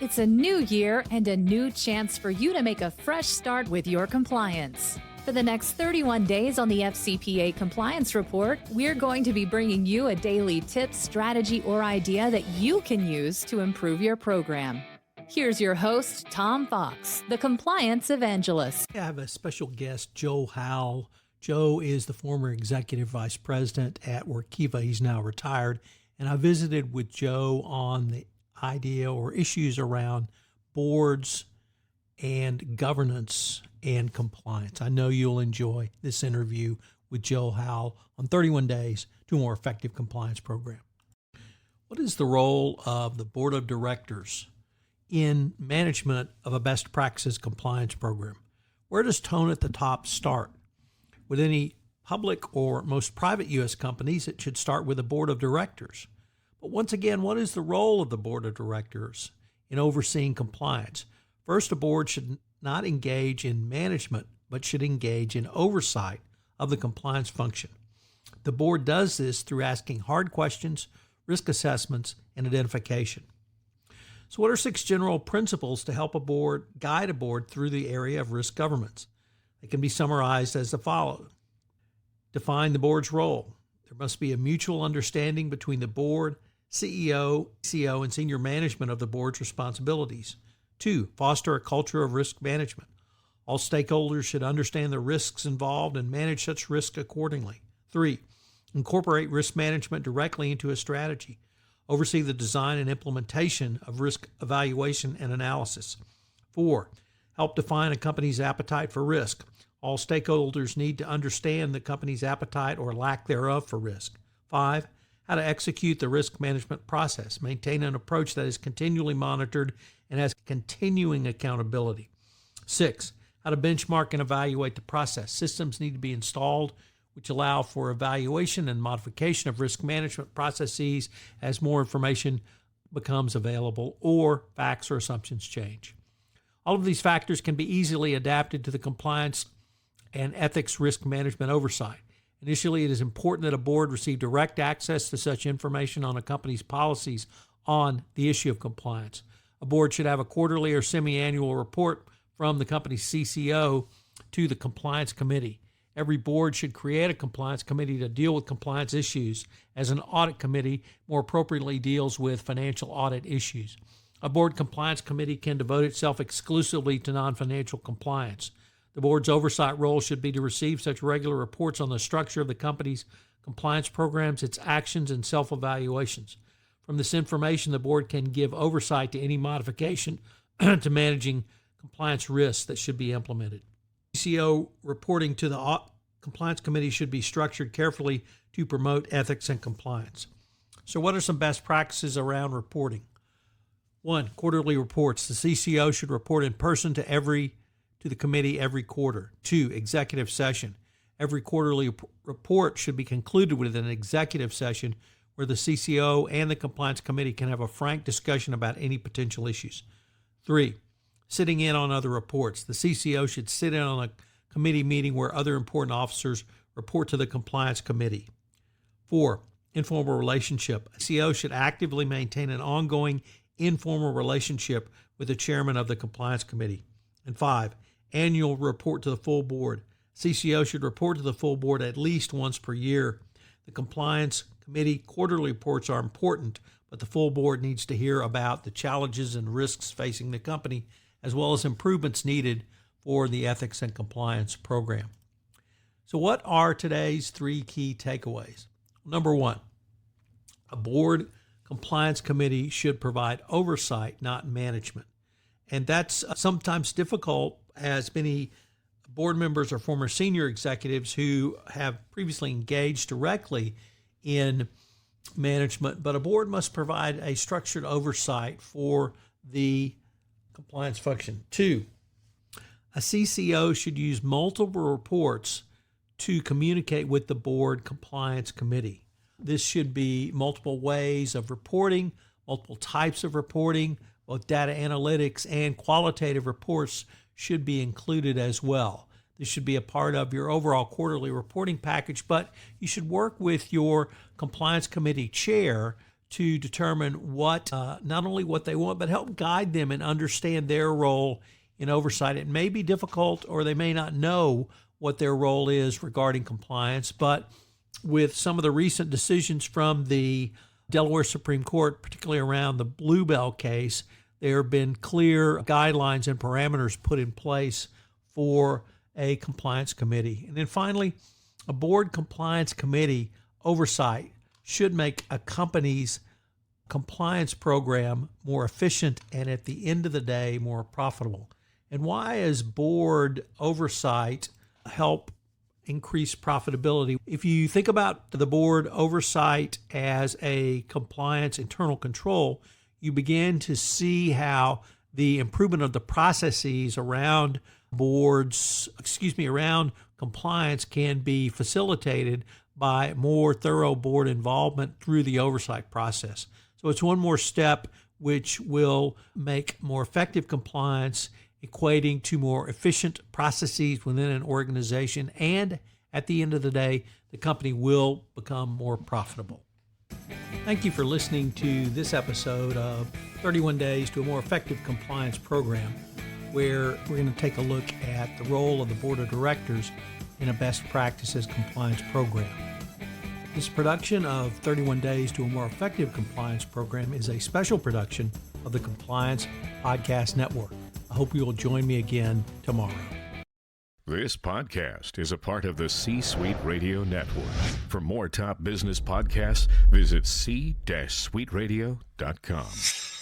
It's a new year and a new chance for you to make a fresh start with your compliance. For the next 31 days on the FCPA Compliance Report, we're going to be bringing you a daily tip, strategy, or idea that you can use to improve your program. Here's your host, Tom Fox, the Compliance Evangelist. I have a special guest, Joe Howell. Joe is the former Executive Vice President at Workiva. He's now retired. And I visited with Joe on the idea or issues around boards and governance and compliance. I know you'll enjoy this interview with Joe Howell on 31 Days to a More Effective Compliance Program. What is the role of the Board of Directors in management of a best practices compliance program? Where does tone at the top start? With any public or most private U.S. companies, it should start with a Board of Directors. But once again, what is the role of the Board of Directors in overseeing compliance? First, a board should not engage in management, but should engage in oversight of the compliance function. The board does this through asking hard questions, risk assessments, and identification. So what are 6 general principles to help guide a board through the area of risk governance? They can be summarized as follows. Define the board's role. There must be a mutual understanding between the board, CEO, and senior management of the board's responsibilities. 2, foster a culture of risk management. All stakeholders should understand the risks involved and manage such risk accordingly. 3, incorporate risk management directly into a strategy. Oversee the design and implementation of risk evaluation and analysis. 4, help define a company's appetite for risk. All stakeholders need to understand the company's appetite or lack thereof for risk. 5, how to execute the risk management process. Maintain an approach that is continually monitored and has continuing accountability. 6, how to benchmark and evaluate the process. Systems need to be installed which allow for evaluation and modification of risk management processes as more information becomes available or facts or assumptions change. All of these factors can be easily adapted to the compliance and ethics risk management oversight. Initially, it is important that a board receive direct access to such information on a company's policies on the issue of compliance. A board should have a quarterly or semi-annual report from the company's CCO to the Compliance Committee. Every board should create a compliance committee to deal with compliance issues, as an audit committee more appropriately deals with financial audit issues. A board compliance committee can devote itself exclusively to non-financial compliance. The board's oversight role should be to receive such regular reports on the structure of the company's compliance programs, its actions, and self-evaluations. From this information, the board can give oversight to any modification to managing compliance risks that should be implemented. CCO reporting to the Compliance Committee should be structured carefully to promote ethics and compliance. So what are some best practices around reporting? 1, quarterly reports. The CCO should report in person to the committee every quarter. 2, executive session. Every quarterly report should be concluded with an executive session where the CCO and the Compliance Committee can have a frank discussion about any potential issues. 3, sitting in on other reports. The CCO should sit in on a committee meeting where other important officers report to the Compliance Committee. 4, informal relationship. A CCO should actively maintain an ongoing informal relationship with the chairman of the Compliance Committee. And 5, annual report to the full board. CCO should report to the full board at least once per year. The Compliance Committee quarterly reports are important, but the full board needs to hear about the challenges and risks facing the company, as well as improvements needed for the ethics and compliance program. So what are today's 3 key takeaways? Number 1, a board compliance committee should provide oversight, not management. And that's sometimes difficult, as many board members or former senior executives who have previously engaged directly in management, but a board must provide a structured oversight for the compliance function. 2, a CCO should use multiple reports to communicate with the board compliance committee. This should be multiple ways of reporting, multiple types of reporting. Both data analytics and qualitative reports should be included as well. This should be a part of your overall quarterly reporting package, but you should work with your compliance committee chair to determine what, not only what they want, but help guide them and understand their role in oversight. It may be difficult, or they may not know what their role is regarding compliance, but with some of the recent decisions from the Delaware Supreme Court, particularly around the Bluebell case, there have been clear guidelines and parameters put in place for a compliance committee. And then finally, a board compliance committee oversight should make a company's compliance program more efficient and, at the end of the day, more profitable. And why is board oversight help increase profitability? If you think about the board oversight as a compliance internal control, you begin to see how the improvement of the processes around around compliance can be facilitated by more thorough board involvement through the oversight process. So it's one more step which will make more effective compliance, equating to more efficient processes within an organization, and at the end of the day, the company will become more profitable. Thank you for listening to this episode of 31 Days to a More Effective Compliance Program, where we're going to take a look at the role of the Board of Directors in a best practices compliance program. This production of 31 Days to a More Effective Compliance Program is a special production of the Compliance Podcast Network. I hope you will join me again tomorrow. This podcast is a part of the C-Suite Radio Network. For more top business podcasts, visit c-suiteradio.com.